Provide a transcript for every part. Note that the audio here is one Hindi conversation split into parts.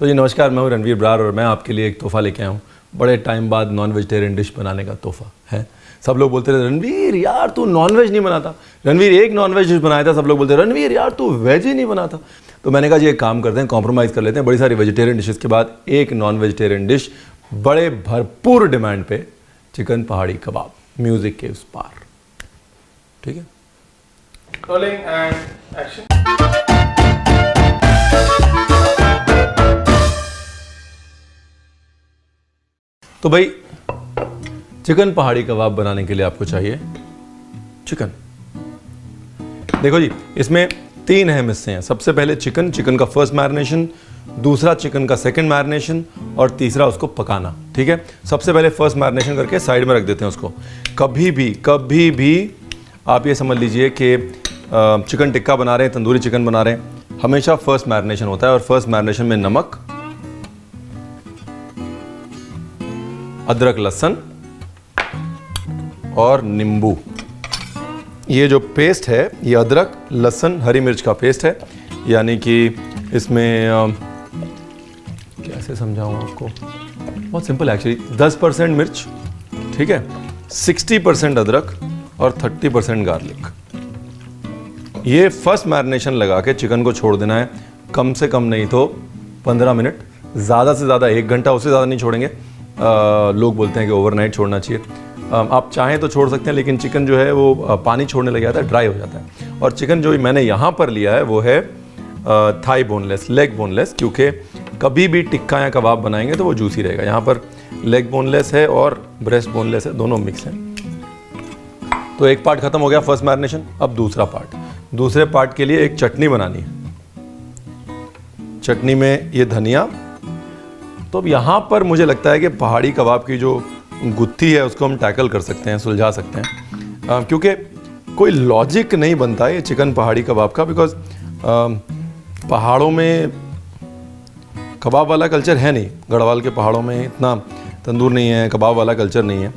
तो जी नमस्कार, मैं हूँ रणवीर ब्रार और मैं आपके लिए एक तोहफ़ा लेके आया हूँ। बड़े टाइम बाद नॉन वेजिटेरियन डिश बनाने का तोहफ़ा है। सब लोग बोलते रहे रणवीर यार तू नॉन वेज नहीं बनाता। रणवीर एक नॉन वेज डिश बनाया था, सब लोग बोलते रणवीर यार तू वेज ही नहीं बनाता। तो मैंने कहा जी एक काम करते हैं, कॉम्प्रोमाइज़ कर लेते हैं। बड़ी सारी वेजिटेरियन डिशेस के बाद एक नॉन वेजिटेरियन डिश, बड़े भरपूर डिमांड पे, चिकन पहाड़ी कबाब, म्यूज़िक के उस पार। ठीक है, Rolling and action. तो भाई चिकन पहाड़ी कबाब बनाने के लिए आपको चाहिए चिकन। देखो जी, इसमें 3 अहम हिस्से हैं। सबसे पहले चिकन का फर्स्ट मैरिनेशन, दूसरा चिकन का सेकंड मैरिनेशन और तीसरा उसको पकाना। ठीक है, सबसे पहले फर्स्ट मैरिनेशन करके साइड में रख देते हैं उसको। कभी भी आप ये समझ लीजिए कि चिकन टिक्का बना रहे हैं, तंदूरी चिकन बना रहे हैं, हमेशा फर्स्ट मैरिनेशन होता है। और फर्स्ट मैरिनेशन में नमक, अदरक लहसुन और नींबू। ये जो पेस्ट है ये अदरक लहसुन हरी मिर्च का पेस्ट है। यानी कि इसमें कैसे समझाऊं आपको, बहुत सिंपल एक्चुअली। 10% मिर्च, ठीक है, 60% अदरक और 30% गार्लिक। ये फर्स्ट मैरिनेशन लगा के चिकन को छोड़ देना है, कम से कम नहीं तो 15 मिनट, ज़्यादा से ज़्यादा 1 घंटा, उससे ज़्यादा नहीं छोड़ेंगे। लोग बोलते हैं कि ओवरनाइट छोड़ना चाहिए। आप चाहें तो छोड़ सकते हैं, लेकिन चिकन जो है वो पानी छोड़ने लग जाता है, ड्राई हो जाता है। और चिकन जो मैंने यहाँ पर लिया है वो है थाई बोनलेस, लेग बोनलेस, क्योंकि कभी भी टिक्का या कबाब बनाएंगे तो वो जूसी रहेगा। यहाँ पर लेग बोनलेस है और ब्रेस्ट बोनलेस है, दोनों मिक्स हैं। तो एक पार्ट खत्म हो गया फर्स्ट मैरिनेशन। अब दूसरा पार्ट, दूसरे पार्ट के लिए एक चटनी बनानी है। चटनी में ये धनिया। तो अब यहाँ पर मुझे लगता है कि पहाड़ी कबाब की जो गुत्थी है उसको हम टैकल कर सकते हैं, सुलझा सकते हैं, क्योंकि कोई लॉजिक नहीं बनता है ये चिकन पहाड़ी कबाब का। बिकॉज पहाड़ों में कबाब वाला कल्चर है नहीं, गढ़वाल के पहाड़ों में इतना तंदूर नहीं है, कबाब वाला कल्चर नहीं है।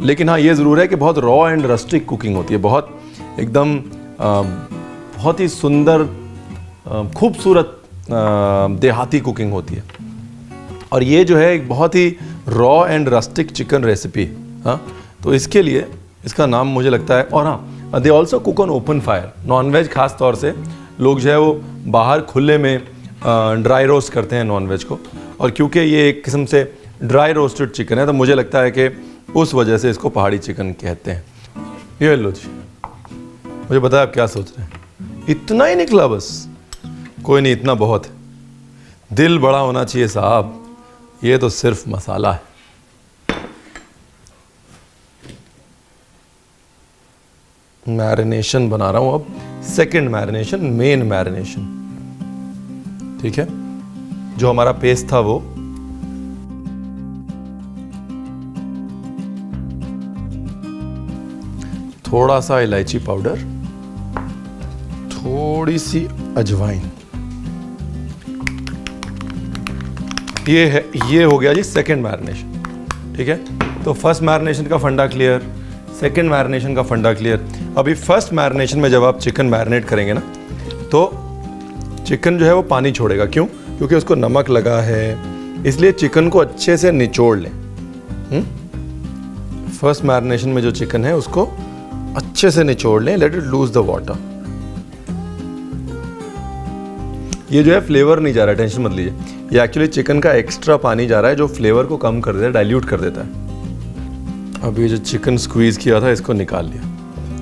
लेकिन हाँ ये ज़रूर है कि बहुत रॉ एंड रस्टिक कुकिंग होती है, बहुत एकदम बहुत ही सुंदर खूबसूरत देहाती कुकिंग होती है। और ये जो है एक बहुत ही raw and rustic chicken recipe. हाँ, तो इसके लिए इसका नाम मुझे लगता है। और हाँ, they also cook on open fire. Nonveg खास तौर से लोग जो है वो बाहर खुले में ड्राई रोस्ट करते हैं नॉनवेज को। और क्योंकि ये एक किस्म से ड्राई रोस्टेड चिकन है तो मुझे लगता है कि उस वजह से इसको पहाड़ी चिकन कहते हैं। ये लो जी, मुझे बताया आप क्या सोच रहे हैं। इतना ही निकला बस? कोई नहीं, इतना बहुत है। दिल बड़ा होना चाहिए साहब, ये तो सिर्फ मसाला है। मैरिनेशन बना रहा हूं अब, सेकंड मैरिनेशन, मेन मैरिनेशन। ठीक है, जो हमारा पेस्ट था वो थोड़ा सा इलायची पाउडर, थोड़ी सी अजवाइन, ये है, ये हो गया जी सेकंड मैरिनेशन। ठीक है, तो फर्स्ट मैरिनेशन का फंडा क्लियर, सेकंड मैरिनेशन का फंडा क्लियर। अभी फर्स्ट मैरिनेशन में जब आप चिकन मैरिनेट करेंगे ना तो चिकन जो है वो पानी छोड़ेगा। क्यों? क्योंकि उसको नमक लगा है, इसलिए चिकन को अच्छे से निचोड़ लें। फर्स्ट मैरिनेशन में जो चिकन है उसको अच्छे से निचोड़ लें, let it lose the water. ये जो है फ्लेवर नहीं जा रहा है, टेंशन मत लीजिए। ये एक्चुअली चिकन का एक्स्ट्रा पानी जा रहा है जो फ्लेवर को कम कर देता है, डाइल्यूट कर देता है। अब ये जो चिकन स्क्वीज किया था इसको निकाल लिया।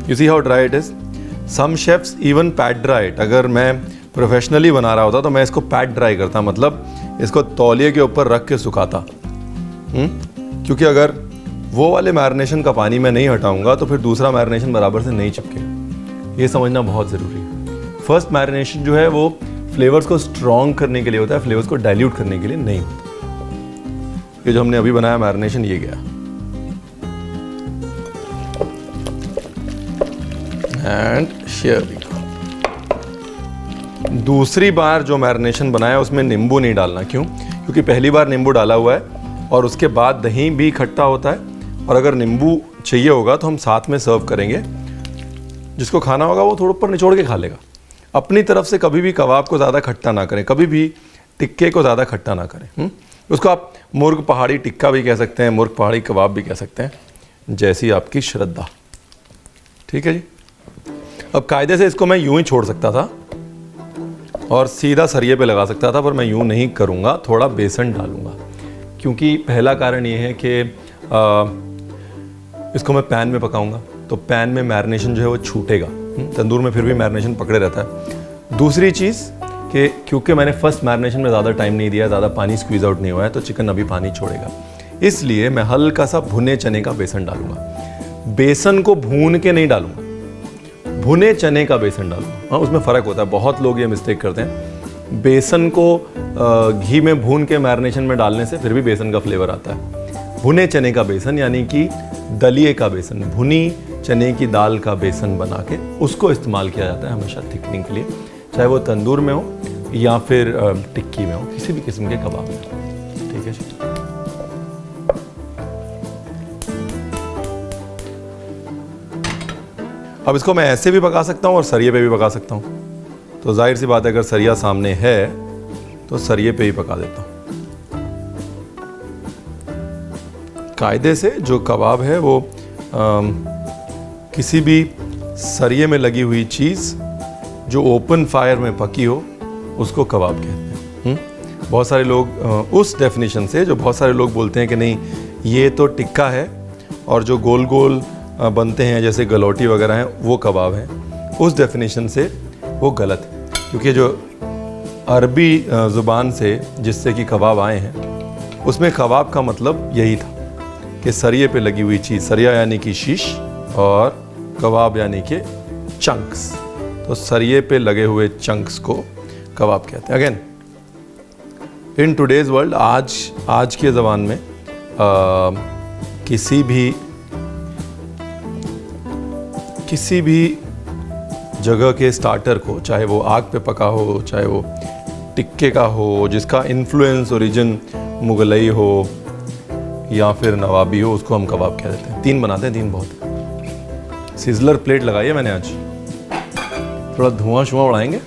You see how dry it is. Some chefs even pat dry it. अगर मैं प्रोफेशनली बना रहा होता तो मैं इसको पैट ड्राई करता, मतलब इसको तौलिए के ऊपर रख के सुखाता। क्योंकि अगर वो वाले मैरिनेशन का पानी मैं नहीं हटाऊंगा तो फिर दूसरा मैरिनेशन बराबर से नहीं चिपके। ये समझना बहुत ज़रूरी है। फर्स्ट मैरिनेशन जो है वो फ्लेवर्स को स्ट्रॉन्ग करने के लिए होता है, फ्लेवर्स को डाइल्यूट करने के लिए नहीं होता। ये जो हमने अभी बनाया मैरिनेशन, ये गया। And here we go. दूसरी बार जो मैरिनेशन बनाया उसमें नींबू नहीं डालना। क्यों? क्योंकि पहली बार नींबू डाला हुआ है और उसके बाद दही भी खट्टा होता है। और अगर नींबू चाहिए होगा तो हम साथ में सर्व करेंगे। जिसको खाना होगा वो थोड़ा ऊपर निचोड़ के खा लेगा। अपनी तरफ से कभी भी कबाब को ज़्यादा खट्टा ना करें। कभी भी टिक्के को ज़्यादा खट्टा ना करें। उसको आप मुर्ग पहाड़ी टिक्का भी कह सकते हैं, मुर्ग पहाड़ी कबाब भी कह सकते हैं, जैसी आपकी श्रद्धा। ठीक है जी। अब कायदे से इसको मैं यूं ही छोड़ सकता था और सीधा सरिये पे लगा सकता था, पर मैं यूं नहीं करूँगा, थोड़ा बेसन डालूँगा। क्योंकि पहला कारण ये है कि इसको मैं पैन में पकाऊंगा, तो पैन में मैरिनेशन जो है वो छूटेगा। तंदूर में फिर भी मैरिनेशन पकड़े रहता है। दूसरी चीज़ कि क्योंकि मैंने फर्स्ट मैरिनेशन में ज़्यादा टाइम नहीं दिया, ज़्यादा पानी स्क्वीज आउट नहीं हुआ है, तो चिकन अभी पानी छोड़ेगा। इसलिए मैं हल्का सा भुने चने का बेसन डालूंगा। बेसन को भून के नहीं डालूंगा, भुने चने का बेसन डालूंगा। हाँ, उसमें फ़र्क होता है, बहुत लोग ये मिस्टेक करते हैं। बेसन को घी में भून के मैरिनेशन में डालने से फिर भी बेसन का फ्लेवर आता है। भुने चने का बेसन यानी कि दलिए का बेसन, भुनी चने की दाल का बेसन बना के उसको इस्तेमाल किया जाता है हमेशा थिकनिंग के लिए, चाहे वो तंदूर में हो या फिर टिक्की में हो, किसी भी किस्म के कबाब में। ठीक है जी। अब इसको मैं ऐसे भी पका सकता हूँ और सरिये पे भी पका सकता हूँ। तो जाहिर सी बात है, अगर सरिया सामने है तो सरिये पे ही पका देता हूँ। कायदे से जो कबाब है वो किसी भी सरिये में लगी हुई चीज़ जो ओपन फायर में पकी हो उसको कबाब कहते हैं। बहुत सारे लोग उस डेफिनेशन से, जो बहुत सारे लोग बोलते हैं कि नहीं ये तो टिक्का है और जो गोल गोल बनते हैं जैसे गलौटी वगैरह हैं वो कबाब हैं, उस डेफिनेशन से वो गलत है। क्योंकि जो अरबी ज़ुबान से जिससे कि कबाब आए हैं, उसमें कबाब का मतलब यही था कि सरिये पे लगी हुई चीज़, सरिया यानी कि शीश और कबाब यानी कि चंक्स, तो सरिये पे लगे हुए चंक्स को कबाब कहते हैं। अगेन इन टुडेज़ वर्ल्ड, आज के ज़बान में किसी भी जगह के स्टार्टर को, चाहे वो आग पे पका हो, चाहे वो टिक्के का हो जिसका इन्फ्लुएंस ओरिजिन मुगलई हो या फिर नवाबी हो, उसको हम कबाब कह देते हैं। 3 बनाते हैं, 3 बहुत है। सिजलर प्लेट लगाई है मैंने आज, थोड़ा धुआं शुआं उड़ाएंगे।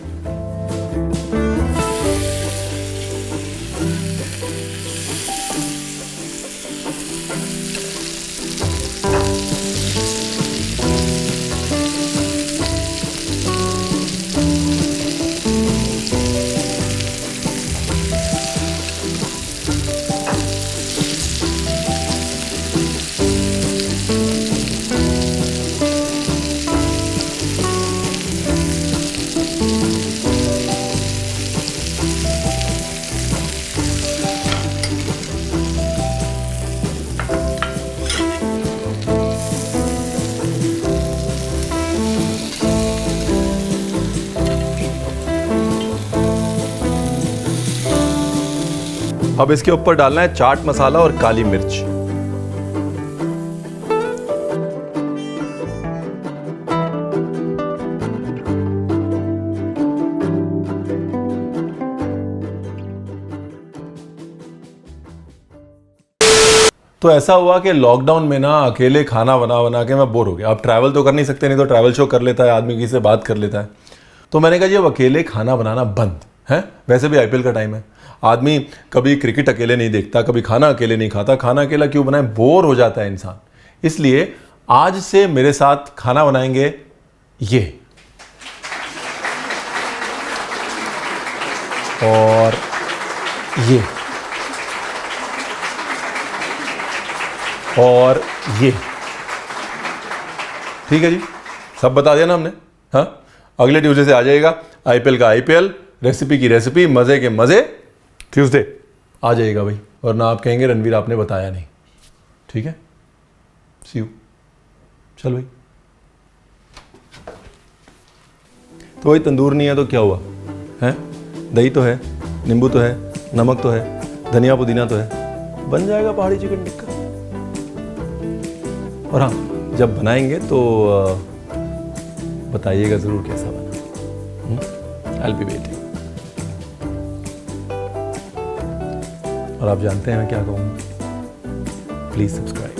अब इसके ऊपर डालना है चाट मसाला और काली मिर्च। तो ऐसा हुआ कि लॉकडाउन में ना अकेले खाना बना बना के मैं बोर हो गया। अब ट्रैवल तो कर नहीं सकते, नहीं तो ट्रैवल शो कर लेता है आदमी, किसी से बात कर लेता है। तो मैंने कहा जी अब अकेले खाना बनाना बंद है। वैसे भी आईपीएल का टाइम है, आदमी कभी क्रिकेट अकेले नहीं देखता, कभी खाना अकेले नहीं खाता। खाना अकेला क्यों बनाए, बोर हो जाता है इंसान। इसलिए आज से मेरे साथ खाना बनाएंगे ये, और ये, और ये। ठीक है जी, सब बता दिया ना हमने। हाँ, अगले ट्यूसडे से आ जाएगा आईपीएल का आईपीएल, रेसिपी की रेसिपी, मजे के मजे। ट्यूसडे आ जाइएगा भाई, और ना आप कहेंगे रणवीर आपने बताया नहीं। ठीक है, सी यू। चल भाई। तो भाई तंदूर नहीं है तो क्या हुआ है, दही तो है, नींबू तो है, नमक तो है, धनिया पुदीना तो है, बन जाएगा पहाड़ी चिकन टिक्का। और हाँ, जब बनाएंगे तो बताइएगा ज़रूर कैसा बना। I'll be waiting। और आप जानते हैं मैं क्या कहूँगा, प्लीज़ सब्सक्राइब।